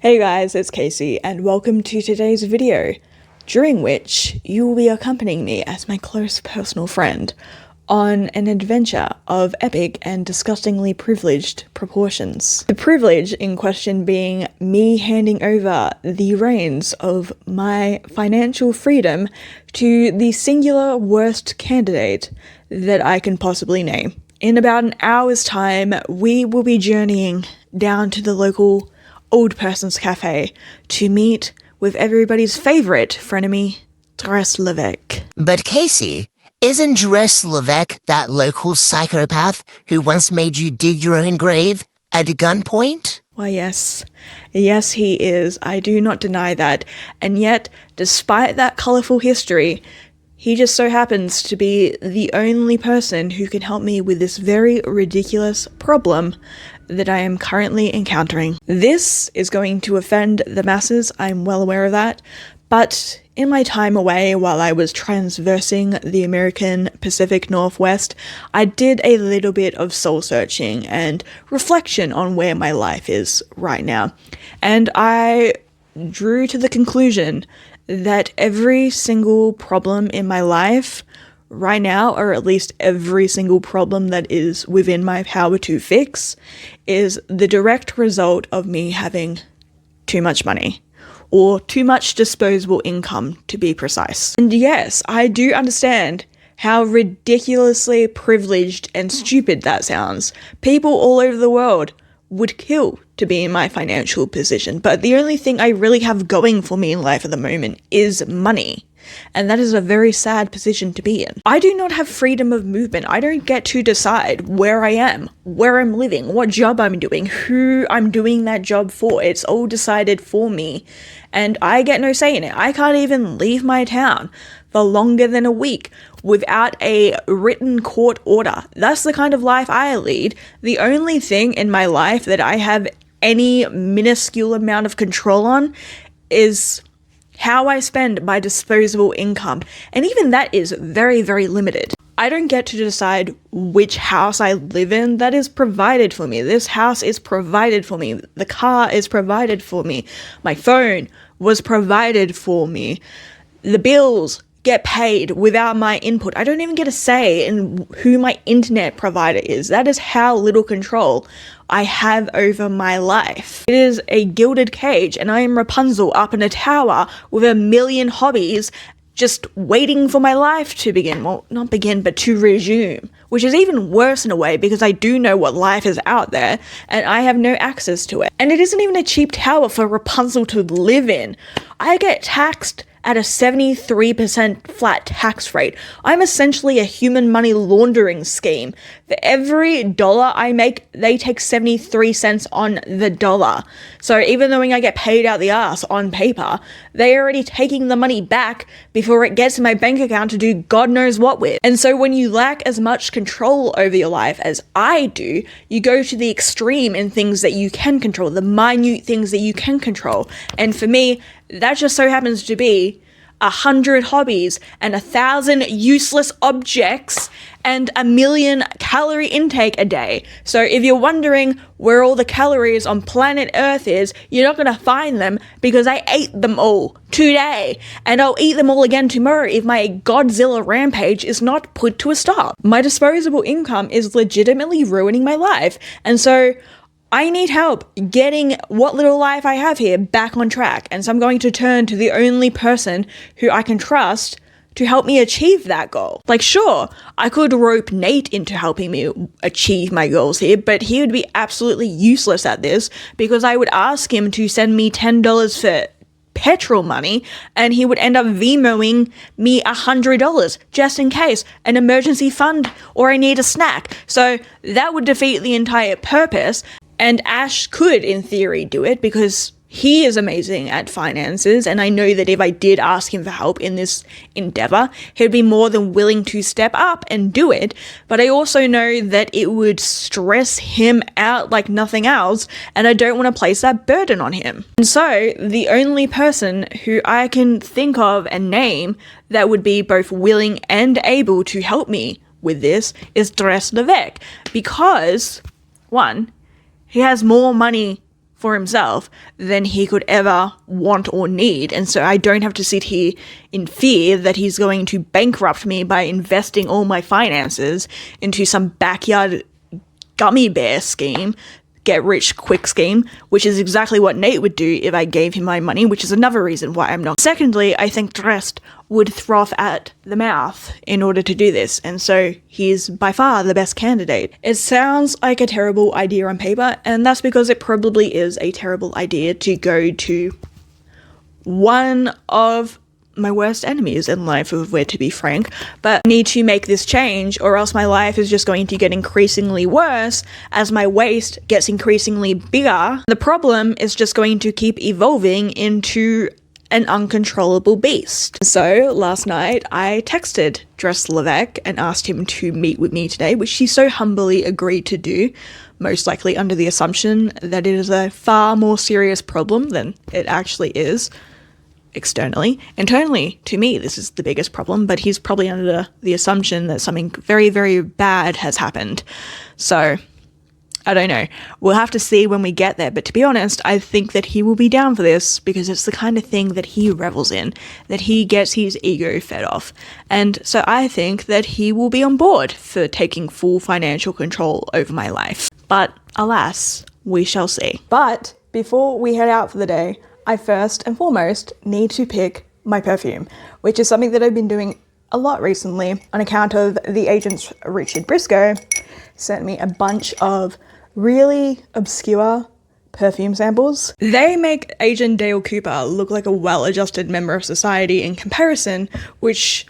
Hey guys, it's Casey and welcome to today's video, during which you will be accompanying me as my close personal friend on an adventure of epic and disgustingly privileged proportions. The privilege in question being me handing over the reins of my financial freedom to the singular worst candidate that I can possibly name. In about an hour's time, we will be journeying down to the local old person's cafe to meet with everybody's favorite frenemy, Drest. But Casey, isn't Drest that local psychopath who once made you dig your own grave at gunpoint? Why yes, he is. I do not deny that. And yet, despite that colourful history, he just so happens to be the only person who can help me with this very ridiculous problem that I am currently encountering. This is going to offend the masses, I'm well aware of that, but in my time away while I was transversing the American Pacific Northwest, I did a little bit of soul searching and reflection on where my life is right now. And I drew to the conclusion that every single problem in my life right now, or at least every single problem that is within my power to fix, is the direct result of me having too much money, or too much disposable income to be precise. And yes, I do understand how ridiculously privileged and stupid that sounds. People all over the world would kill to be in my financial position, but the only thing I really have going for me in life at the moment is money. And that is a very sad position to be in. I do not have freedom of movement. I don't get to decide where I am, where I'm living, what job I'm doing, who I'm doing that job for. It's all decided for me, and I get no say in it. I can't even leave my town for longer than a week without a written court order. That's the kind of life I lead. The only thing in my life that I have any minuscule amount of control on is how I spend my disposable income, and even that is very, very limited. I don't get to decide which house I live in. That is provided for me. This house is provided for me. The car is provided for me. My phone was provided for me. The bills get paid without my input. I don't even get a say in who my internet provider is. That is how little control I have over my life. It is a gilded cage, and I am Rapunzel up in a tower with a million hobbies just waiting for my life to begin. Well, not begin, but to resume, which is even worse in a way because I do know what life is out there and I have no access to it. And it isn't even a cheap tower for Rapunzel to live in. I get taxed at a 73% flat tax rate. I'm essentially a human money laundering scheme. For every dollar I make, they take 73 cents on the dollar. So even though I get paid out the ass on paper, they're already taking the money back before it gets in my bank account to do God knows what with. And so when you lack as much control over your life as I do, you go to the extreme in things that you can control, the minute things that you can control. And for me, that just so happens to be 100 hobbies and 1,000 useless objects and 1,000,000 calorie intake a day. So if you're wondering where all the calories on planet Earth is, you're not going to find them because I ate them all today, and I'll eat them all again tomorrow if my Godzilla rampage is not put to a stop. My disposable income is legitimately ruining my life, and so I need help getting what little life I have here back on track, and so I'm going to turn to the only person who I can trust to help me achieve that goal. Like, sure, I could rope Nate into helping me achieve my goals here, but he would be absolutely useless at this because I would ask him to send me $10 for petrol money, and he would end up Venmoing me $100 just in case, an emergency fund, or I need a snack. So that would defeat the entire purpose. And Ash could, in theory, do it because he is amazing at finances, and I know that if I did ask him for help in this endeavor, he'd be more than willing to step up and do it, but I also know that it would stress him out like nothing else, and I don't want to place that burden on him. And so, the only person who I can think of and name that would be both willing and able to help me with this is Drest, because, one, he has more money for himself than he could ever want or need. And so I don't have to sit here in fear that he's going to bankrupt me by investing all my finances into some backyard gummy bear scheme, get rich quick scheme, which is exactly what Nate would do if I gave him my money, which is another reason why I'm not. Secondly, I think Drest would froth at the mouth in order to do this, and so he's by far the best candidate. It sounds like a terrible idea on paper, and that's because it probably is a terrible idea to go to one of my worst enemies in life, if we're to be frank, but I need to make this change or else my life is just going to get increasingly worse as my waist gets increasingly bigger. The problem is just going to keep evolving into an uncontrollable beast. So last night I texted Drest and asked him to meet with me today, which he so humbly agreed to do, most likely under the assumption that it is a far more serious problem than it actually is. Externally. Internally, to me, this is the biggest problem, but he's probably under the assumption that something very, very bad has happened. So, I don't know. We'll have to see when we get there, but to be honest, I think that he will be down for this because it's the kind of thing that he revels in, that he gets his ego fed off. And so I think that he will be on board for taking full financial control over my life. But alas, we shall see. But before we head out for the day, I first and foremost need to pick my perfume, which is something that I've been doing a lot recently on account of the agents Richard Briscoe sent me a bunch of really obscure perfume samples. They make Agent Dale Cooper look like a well-adjusted member of society in comparison, which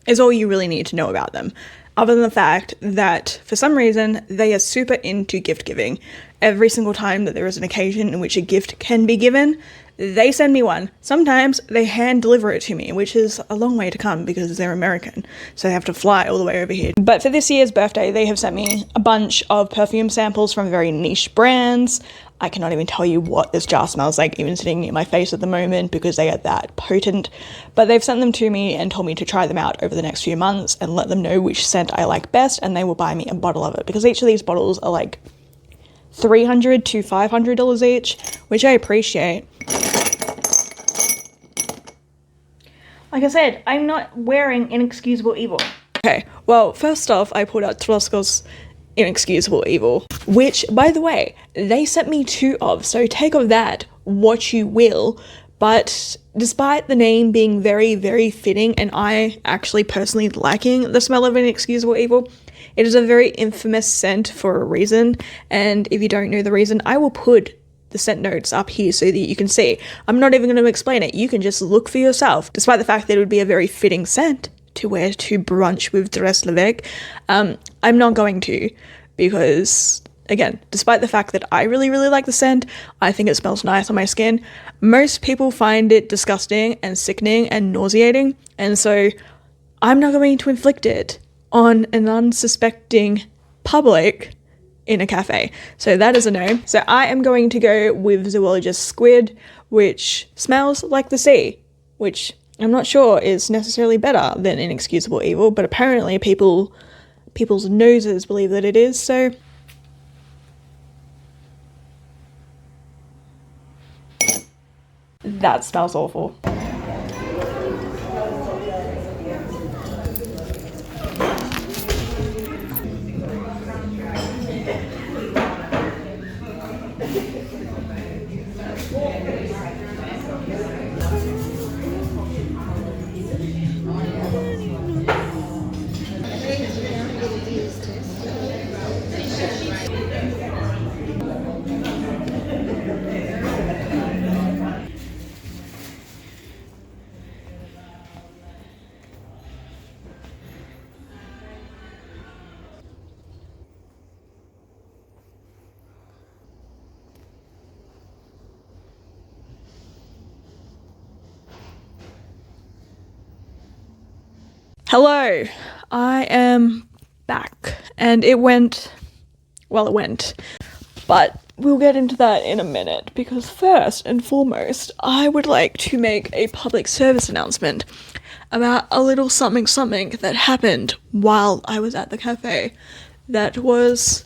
is all you really need to know about them. Other than the fact that, for some reason, they are super into gift giving. Every single time that there is an occasion in which a gift can be given, they send me one. Sometimes they hand deliver it to me, which is a long way to come because they're American, so they have to fly all the way over here. But for this year's birthday, they have sent me a bunch of perfume samples from very niche brands. I cannot even tell you what this jar smells like, even sitting near my face at the moment, because they are that potent. But they've sent them to me and told me to try them out over the next few months and let them know which scent I like best, and they will buy me a bottle of it, because each of these bottles are like $300 to $500 each, which I appreciate. Like I said, I'm not wearing Inexcusable Evil. Okay, well, first off, I pulled out Telesco's Inexcusable Evil, which, by the way, they sent me 2 of, so take of that what you will, but despite the name being very, very fitting, and I actually personally liking the smell of Inexcusable Evil, it is a very infamous scent for a reason, and if you don't know the reason, I will put the scent notes up here so that you can see. I'm not even going to explain it, you can just look for yourself. Despite the fact that it would be a very fitting scent to wear to brunch with Drest, I'm not going to, because, again, despite the fact that I really, really like the scent, I think it smells nice on my skin, most people find it disgusting and sickening and nauseating, and so I'm not going to inflict it on an unsuspecting public in a cafe. So that is a no. So I am going to go with Zoologist Squid, which smells like the sea, which I'm not sure is necessarily better than Inexcusable Evil, but apparently people's noses believe that it is, so that smells awful. Hello, I am back, and it went, but we'll get into that in a minute, because first and foremost, I would like to make a public service announcement about a little something that happened while I was at the cafe that was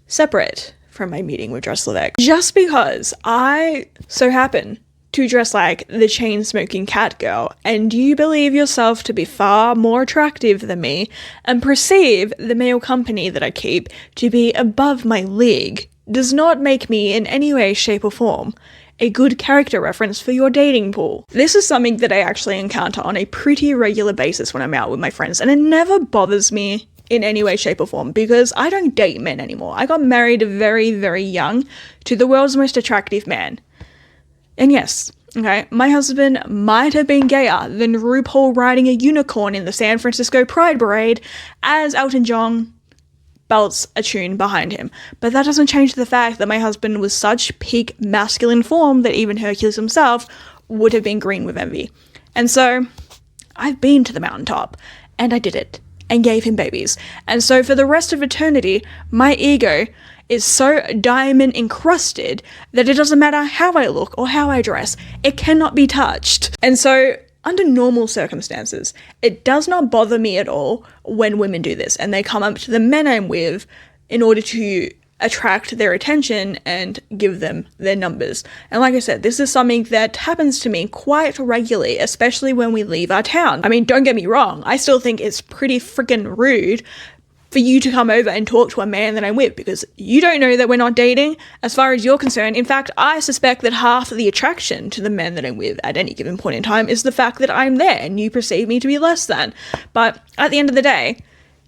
separate from my meeting with Drest Levesque. Just because I so happen to dress like the chain-smoking cat girl, and you believe yourself to be far more attractive than me, and perceive the male company that I keep to be above my league, does not make me in any way, shape, or form a good character reference for your dating pool. This is something that I actually encounter on a pretty regular basis when I'm out with my friends, and it never bothers me in any way, shape, or form, because I don't date men anymore. I got married very, very young to the world's most attractive man. And yes, okay, my husband might have been gayer than RuPaul riding a unicorn in the San Francisco Pride Parade as Elton John belts a tune behind him. But that doesn't change the fact that my husband was such peak masculine form that even Hercules himself would have been green with envy. And so, I've been to the mountaintop, and I did it, and gave him babies. And so for the rest of eternity, my ego is so diamond encrusted that it doesn't matter how I look or how I dress, it cannot be touched. And so, under normal circumstances, it does not bother me at all when women do this and they come up to the men I'm with in order to attract their attention and give them their numbers. And like I said, this is something that happens to me quite regularly, especially when we leave our town. I mean, don't get me wrong, I still think it's pretty freaking rude for you to come over and talk to a man that I'm with, because you don't know that we're not dating as far as you're concerned. In fact, I suspect that half of the attraction to the men that I'm with at any given point in time is the fact that I'm there and you perceive me to be less than. But at the end of the day,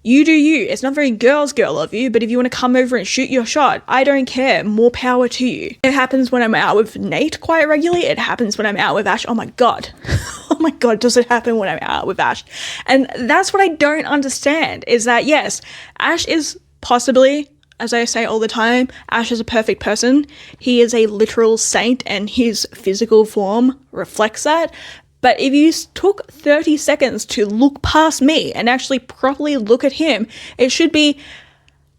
you do you. It's not very girl of you, but if you want to come over and shoot your shot, I don't care. More power to you. It happens when I'm out with Nate quite regularly. It happens when I'm out with Ash. Oh my god. Oh my god, does it happen when I'm out with Ash? And that's what I don't understand, is that yes, Ash is possibly, as I say all the time, Ash is a perfect person. He is a literal saint and his physical form reflects that. But if you took 30 seconds to look past me and actually properly look at him, it should be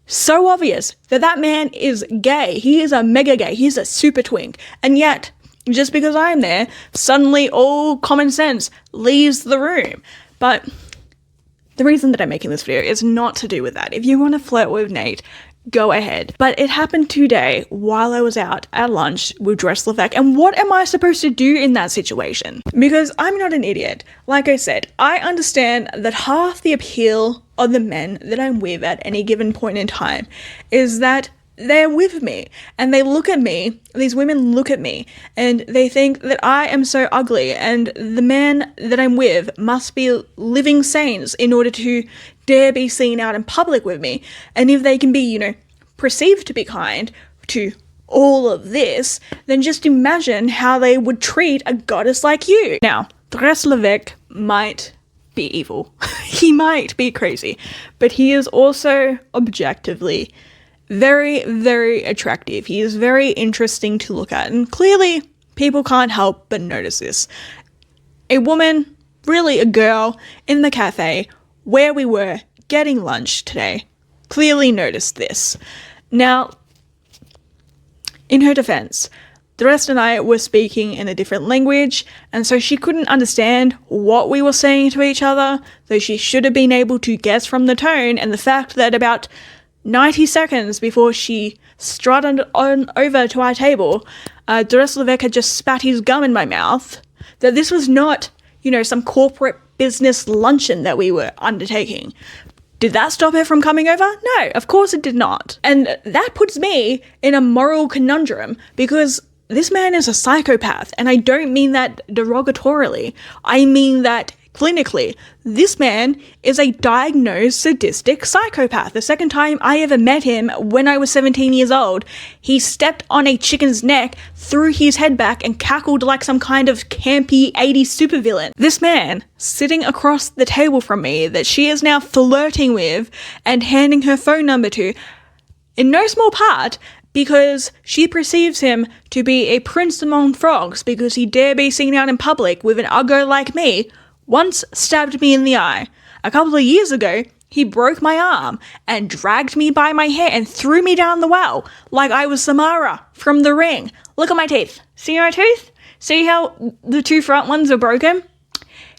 so obvious that that man is gay. He is a mega gay. He's a super twink. And yet, just because I'm there, suddenly all common sense leaves the room. But the reason that I'm making this video is not to do with that. If you want to flirt with Nate, go ahead. But it happened today while I was out at lunch with Drest Levesque, and what am I supposed to do in that situation? Because I'm not an idiot. Like I said, I understand that half the appeal of the men that I'm with at any given point in time is that they're with me, and they look at me, these women look at me, and they think that I am so ugly, and the man that I'm with must be living saints in order to dare be seen out in public with me. And if they can be, perceived to be kind to all of this, then just imagine how they would treat a goddess like you. Now, Drest Levesque might be evil. He might be crazy, but he is also objectively very, very attractive. He is very interesting to look at, and clearly people can't help but notice this. A woman, really a girl, in the cafe where we were getting lunch today clearly noticed this. Now, in her defense, Drest and I were speaking in a different language, and so she couldn't understand what we were saying to each other, though she should have been able to guess from the tone and the fact that about 90 seconds before she strutted on over to our table, Drest Levesque had just spat his gum in my mouth, that this was not, some corporate business luncheon that we were undertaking. Did that stop her from coming over? No, of course it did not. And that puts me in a moral conundrum, because this man is a psychopath, and I don't mean that derogatorily. I mean that clinically. This man is a diagnosed sadistic psychopath. The second time I ever met him, when I was 17 years old, he stepped on a chicken's neck, threw his head back, and cackled like some kind of campy 80s supervillain. This man, sitting across the table from me, that she is now flirting with and handing her phone number to, in no small part because she perceives him to be a prince among frogs because he dare be seen out in public with an uggo like me, once stabbed me in the eye. A couple of years ago, he broke my arm and dragged me by my hair and threw me down the well like I was Samara from The Ring. Look at my teeth. See my teeth? See how the two front ones are broken?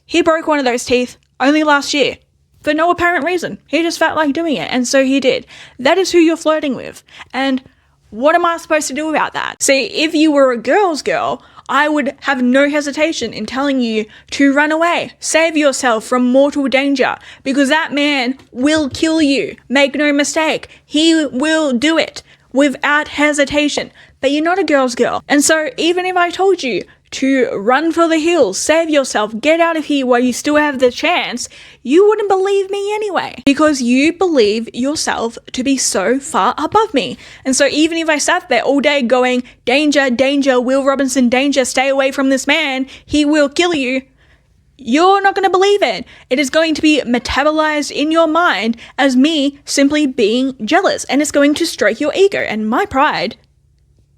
He broke one of those teeth only last year. For no apparent reason. He just felt like doing it, and so he did. That is who you're flirting with. And What am I supposed to do about that? See, if you were a girl's girl, I would have no hesitation in telling you to run away. Save yourself from mortal danger, because that man will kill you. Make no mistake. He will do it without hesitation. But you're not a girl's girl. And so even if I told you to run for the hills, save yourself, get out of here while you still have the chance, you wouldn't believe me anyway, because you believe yourself to be so far above me. And so even if I sat there all day going, danger, danger, Will Robinson, danger, stay away from this man, he will kill you, you're not going to believe it. It is going to be metabolized in your mind as me simply being jealous, and it's going to stroke your ego, and my pride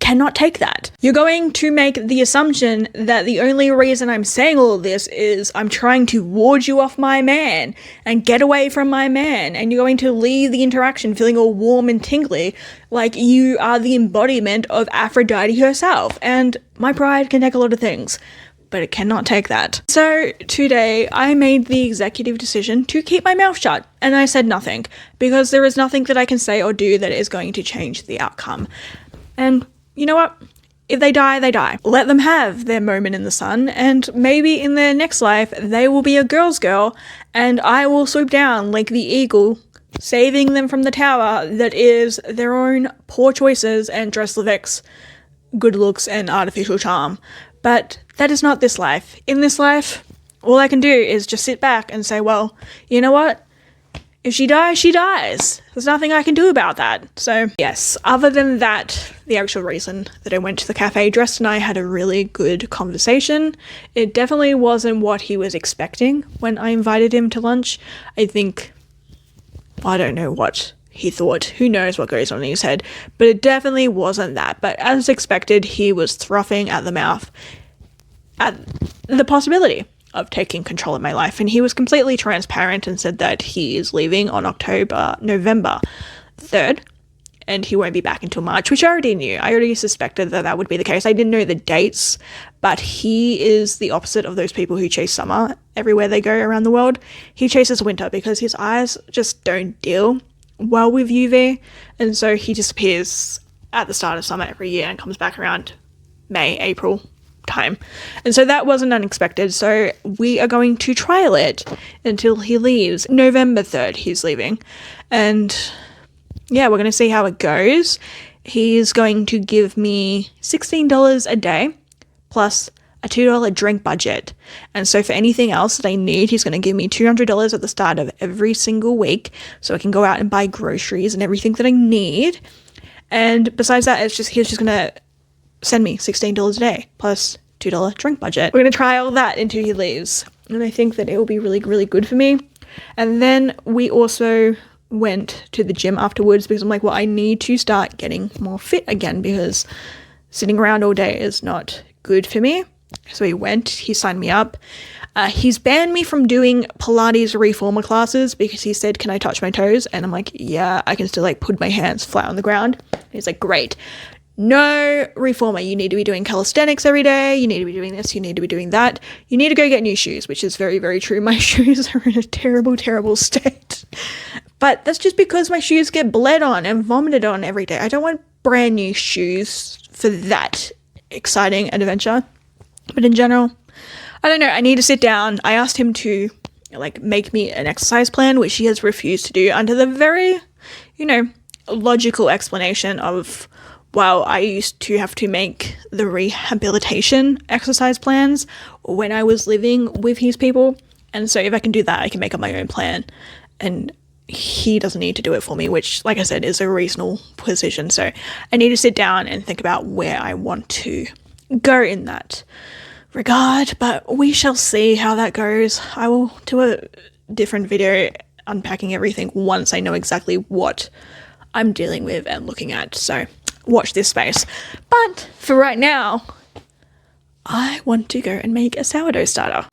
cannot take that. You're going to make the assumption that the only reason I'm saying all of this is I'm trying to ward you off my man and get away from my man, and you're going to leave the interaction feeling all warm and tingly like you are the embodiment of Aphrodite herself. And my pride can take a lot of things, but it cannot take that. So today I made the executive decision to keep my mouth shut, and I said nothing, because there is nothing that I can say or do that is going to change the outcome. And you know what? If they die, they die. Let them have their moment in the sun, and maybe in their next life, they will be a girl's girl, and I will swoop down like the eagle, saving them from the tower that is their own poor choices and Drest good looks and artificial charm. But that is not this life. In this life, all I can do is just sit back and say, well, you know what? If she dies, she dies. There's nothing I can do about that. So yes, other than that, the actual reason that I went to the cafe, Drest and I had a really good conversation. It definitely wasn't what he was expecting when I invited him to lunch. I don't know what he thought. Who knows what goes on in his head. But it definitely wasn't that. But as expected, he was frothing at the mouth at the possibility of taking control of my life, and he was completely transparent and said that he is leaving on November 3rd, and he won't be back until March, which I already knew. I already suspected that that would be the case. I didn't know the dates, but he is the opposite of those people who chase summer everywhere they go around the world. He chases winter because his eyes just don't deal well with UV, and so he disappears at the start of summer every year and comes back around May, April time. And so that wasn't unexpected. So we are going to trial it until he leaves. November 3rd, he's leaving. And yeah, we're going to see how it goes. He's going to give me $16 a day plus a $2 drink budget. And so for anything else that I need, he's going to give me $200 at the start of every single week so I can go out and buy groceries and everything that I need. And besides that, he's just going to send me $16 a day plus $2 drink budget. We're going to trial that until he leaves. And I think that it will be really, really good for me. And then we also went to the gym afterwards because I'm like, well, I need to start getting more fit again because sitting around all day is not good for me. So he signed me up. He's banned me from doing Pilates reformer classes because he said, can I touch my toes? And I'm like, yeah, I can still put my hands flat on the ground. And he's like, great. No reformer, you need to be doing calisthenics every day, you need to be doing this, you need to be doing that, you need to go get new shoes, which is very, very true. My shoes are in a terrible, terrible state. But that's just because my shoes get bled on and vomited on every day. I don't want brand new shoes for that exciting adventure. But in general, I don't know, I need to sit down. I asked him to make me an exercise plan, which he has refused to do under the very, logical explanation of, well, I used to have to make the rehabilitation exercise plans when I was living with his people. And so if I can do that, I can make up my own plan. And he doesn't need to do it for me, which, like I said, is a reasonable position. So I need to sit down and think about where I want to go in that regard. But we shall see how that goes. I will do a different video unpacking everything once I know exactly what I'm dealing with and looking at. So watch this space. But for right now, I want to go and make a sourdough starter.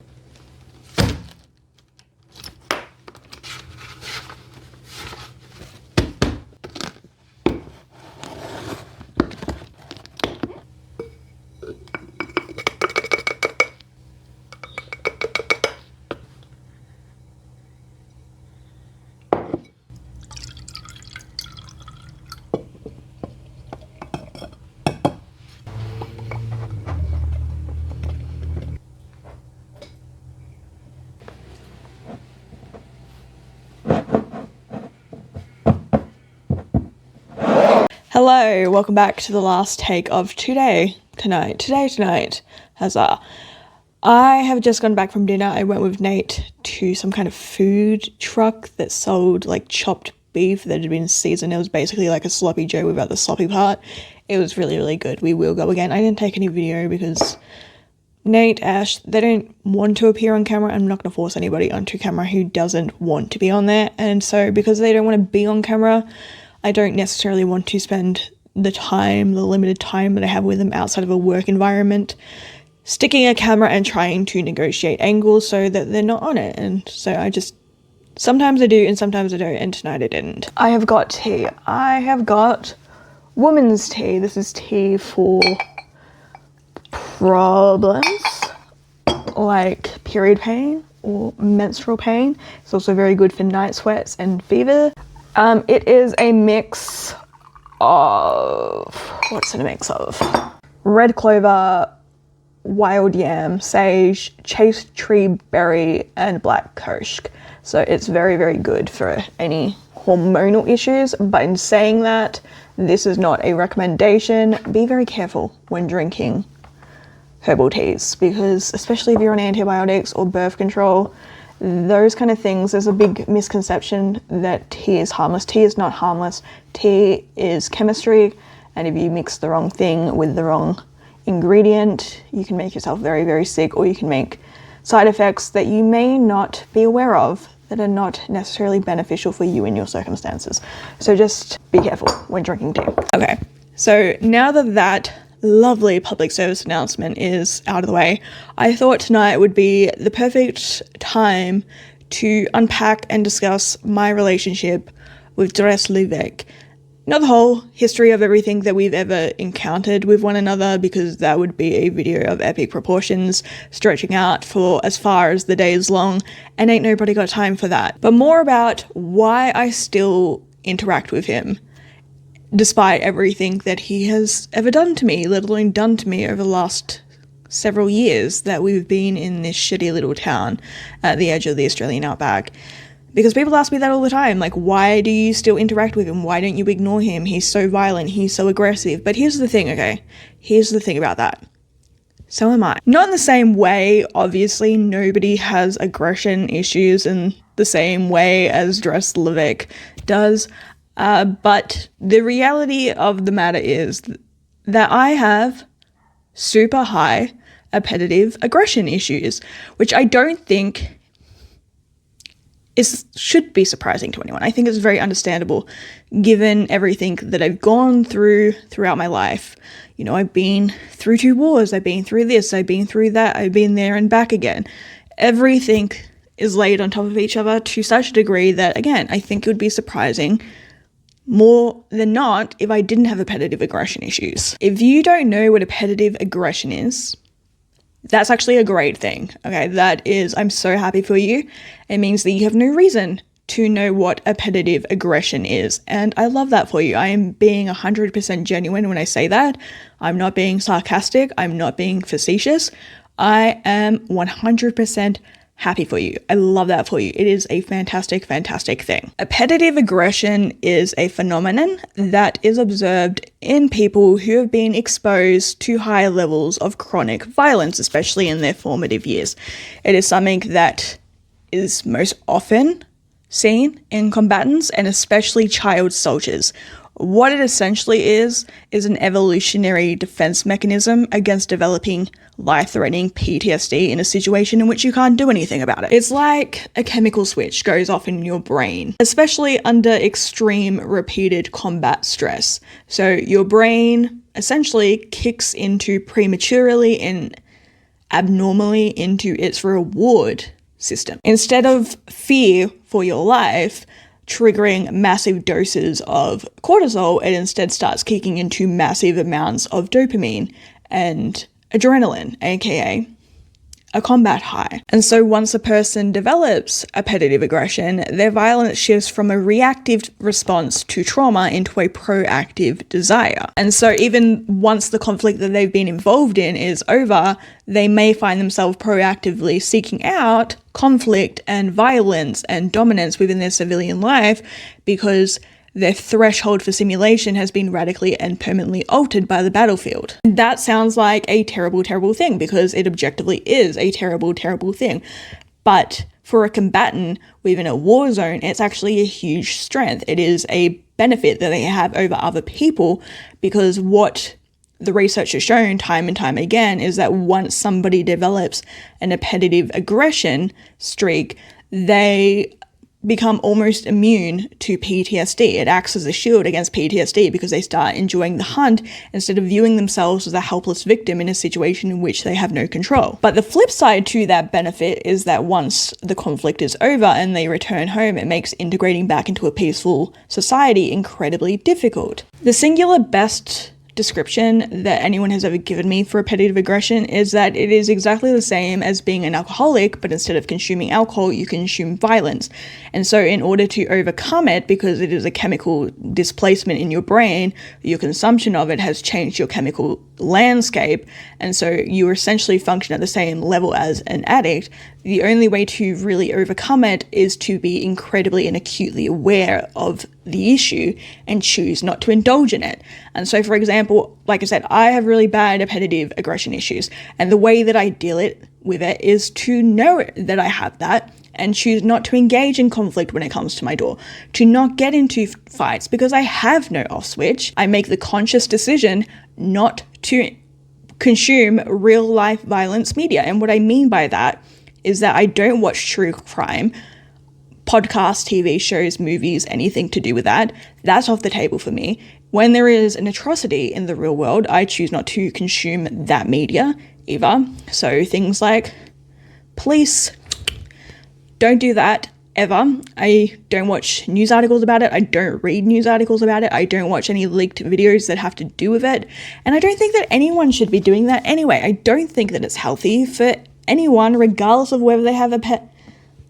Hello, welcome back to the last take of tonight. Huzzah. I have just gone back from dinner. I went with Nate to some kind of food truck that sold like chopped beef that had been seasoned. It was basically like a sloppy joe without the sloppy part. It was really, really good. We will go again. I didn't take any video because Nate, Ash, they don't want to appear on camera. I'm not going to force anybody onto camera who doesn't want to be on there. And so because they don't want to be on camera, I don't necessarily want to spend the limited time that I have with them outside of a work environment, sticking a camera and trying to negotiate angles so that they're not on it. And so sometimes I do and sometimes I don't, and tonight I didn't. I have got tea. I have got woman's tea. This is tea for problems like period pain or menstrual pain. It's also very good for night sweats and fever. It is a mix of, what's it a mix of? Red clover, wild yam, sage, chaste tree berry, and black koshk. So it's very, very good for any hormonal issues. But in saying that, this is not a recommendation. Be very careful when drinking herbal teas, because especially if you're on antibiotics or birth control, those kind of things, there's a big misconception that tea is harmless. Tea is not harmless. Tea is chemistry, and if you mix the wrong thing with the wrong ingredient, you can make yourself very, very sick, or you can make side effects that you may not be aware of that are not necessarily beneficial for you in your circumstances. So just be careful when drinking tea. Okay, so now that lovely public service announcement is out of the way, I thought tonight would be the perfect time to unpack and discuss my relationship with Drest. Not the whole history of everything that we've ever encountered with one another, because that would be a video of epic proportions, stretching out for as far as the day is long, and ain't nobody got time for that. But more about why I still interact with him, despite everything that he has ever done to me, let alone done to me over the last several years that we've been in this shitty little town at the edge of the Australian outback. Because people ask me that all the time, like, why do you still interact with him? Why don't you ignore him? He's so violent, he's so aggressive. But here's the thing, okay? Here's the thing about that. So am I. Not in the same way, obviously, nobody has aggression issues in the same way as Drest does. But the reality of the matter is that I have super high appetitive aggression issues, which I don't think should be surprising to anyone. I think it's very understandable given everything that I've gone through throughout my life. You know, I've been through 2 wars, I've been through this, I've been through that, I've been there and back again. Everything is laid on top of each other to such a degree that, again, I think it would be surprising more than not if I didn't have appetitive aggression issues. If you don't know what appetitive aggression is, that's actually a great thing, okay? That is, I'm so happy for you. It means that you have no reason to know what appetitive aggression is, and I love that for you. I am being 100% genuine when I say that. I'm not being sarcastic. I'm not being facetious. I am 100% happy for you. I love that for you. It is a fantastic, fantastic thing. Appetitive aggression is a phenomenon that is observed in people who have been exposed to high levels of chronic violence, especially in their formative years. It is something that is most often seen in combatants, and especially child soldiers. What it essentially is an evolutionary defense mechanism against developing life-threatening PTSD in a situation in which you can't do anything about it. It's like a chemical switch goes off in your brain, especially under extreme repeated combat stress. So your brain essentially kicks into prematurely and abnormally into its reward system. Instead of fear for your life triggering massive doses of cortisol, it instead starts kicking into massive amounts of dopamine and adrenaline, aka a combat high. And so once a person develops appetitive aggression, their violence shifts from a reactive response to trauma into a proactive desire. And so even once the conflict that they've been involved in is over, they may find themselves proactively seeking out conflict and violence and dominance within their civilian life because their threshold for simulation has been radically and permanently altered by the battlefield. That sounds like a terrible, terrible thing, because it objectively is a terrible, terrible thing. But for a combatant within a war zone, it's actually a huge strength. It is a benefit that they have over other people, because what the research has shown time and time again is that once somebody develops an appetitive aggression streak, they become almost immune to PTSD. It acts as a shield against PTSD because they start enjoying the hunt instead of viewing themselves as a helpless victim in a situation in which they have no control. But the flip side to that benefit is that once the conflict is over and they return home, it makes integrating back into a peaceful society incredibly difficult. The singular best description that anyone has ever given me for appetitive aggression is that it is exactly the same as being an alcoholic, but instead of consuming alcohol, you consume violence. And so in order to overcome it, because it is a chemical displacement in your brain, your consumption of it has changed your chemical landscape, and so you essentially function at the same level as an addict. The only way to really overcome it is to be incredibly and acutely aware of the issue and choose not to indulge in it. And so, for example, like I said, I have really bad appetitive aggression issues, and the way that I deal with it is to know that I have that and choose not to engage in conflict when it comes to my door, to not get into fights because I have no off switch. I make the conscious decision not to consume real life violence media. And what I mean by that is that I don't watch true crime, podcasts, TV shows, movies, anything to do with that. That's off the table for me. When there is an atrocity in the real world, I choose not to consume that media either. So things like police, don't do that ever. I don't watch news articles about it. I don't read news articles about it. I don't watch any leaked videos that have to do with it. And I don't think that anyone should be doing that anyway. I don't think that it's healthy for anyone, regardless of whether they have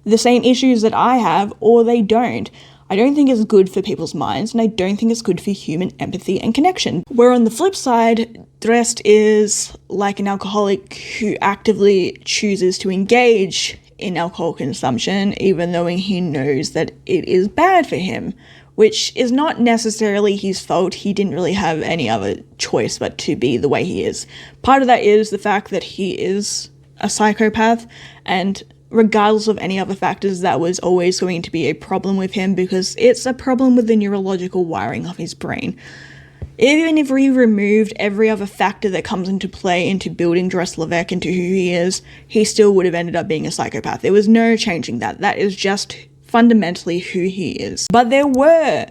the same issues that I have or they don't. I don't think it's good for people's minds, and I don't think it's good for human empathy and connection. Where on the flip side, Drest is like an alcoholic who actively chooses to engage in alcohol consumption, even though he knows that it is bad for him, which is not necessarily his fault. He didn't really have any other choice but to be the way he is. Part of that is the fact that he is a psychopath, and regardless of any other factors, that was always going to be a problem with him because it's a problem with the neurological wiring of his brain. Even if we removed every other factor that comes into play into building Drest Levesque into who he is, he still would have ended up being a psychopath. There was no changing that. That is just fundamentally who he is. But there were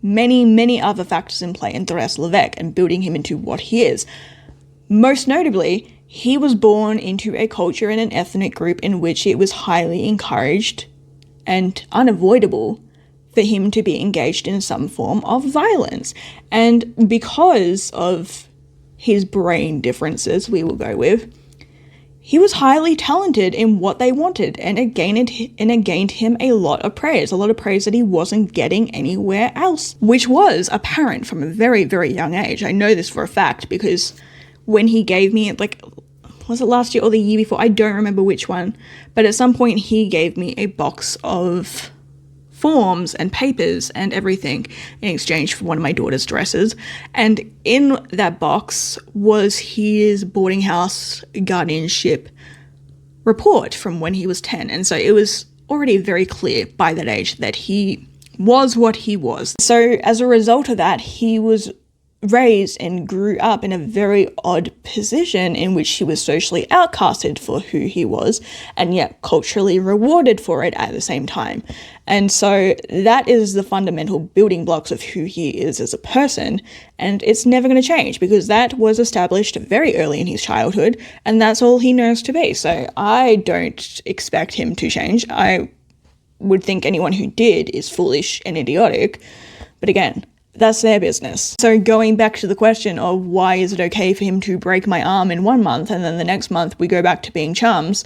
many, many other factors in play in Drest Levesque and building him into what he is. Most notably, he was born into a culture and an ethnic group in which it was highly encouraged and unavoidable for him to be engaged in some form of violence. And because of his brain differences, we will go with, he was highly talented in what they wanted, and it gained him a lot of praise that he wasn't getting anywhere else, which was apparent from a very, very young age. I know this for a fact because when he gave me, was it last year or the year before? I don't remember which one, but at some point he gave me a box of forms and papers and everything in exchange for one of my daughter's dresses. And in that box was his boarding house guardianship report from when he was 10. And so it was already very clear by that age that he was what he was. So as a result of that, he was raised and grew up in a very odd position in which he was socially outcasted for who he was and yet culturally rewarded for it at the same time. And so that is the fundamental building blocks of who he is as a person, and it's never going to change because that was established very early in his childhood and that's all he knows to be. So I don't expect him to change. I would think anyone who did is foolish and idiotic, but again, that's their business. So going back to the question of why is it okay for him to break my arm in 1 month and then the next month we go back to being chums,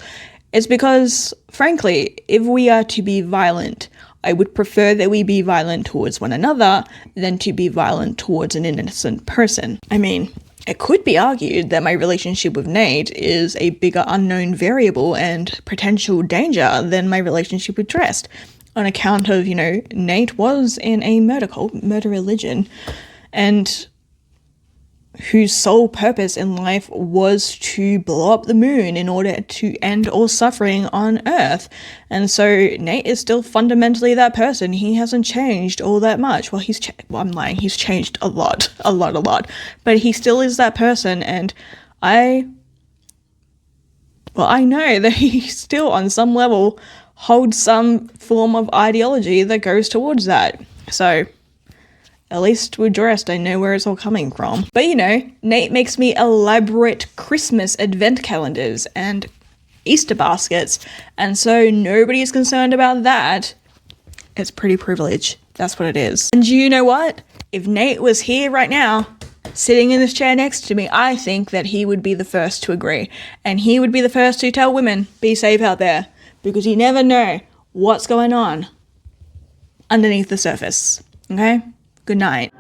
it's because, frankly, if we are to be violent, I would prefer that we be violent towards one another than to be violent towards an innocent person. I mean, it could be argued that my relationship with Nate is a bigger unknown variable and potential danger than my relationship with Drest. on account of, Nate was in a murder cult, murder religion, and whose sole purpose in life was to blow up the moon in order to end all suffering on Earth. And so Nate is still fundamentally that person. He hasn't changed all that much. Well, I'm lying. He's changed a lot. But he still is that person, and I know that he still, on some level, holds some form of ideology that goes towards that. So at least with Drest, I know where it's all coming from. But Nate makes me elaborate Christmas advent calendars and Easter baskets, and so nobody is concerned about that. It's pretty privilege. That's what it is. And you know what? If Nate was here right now, sitting in this chair next to me, I think that he would be the first to agree. And he would be the first to tell women, be safe out there, because you never know what's going on underneath the surface. Okay? Good night.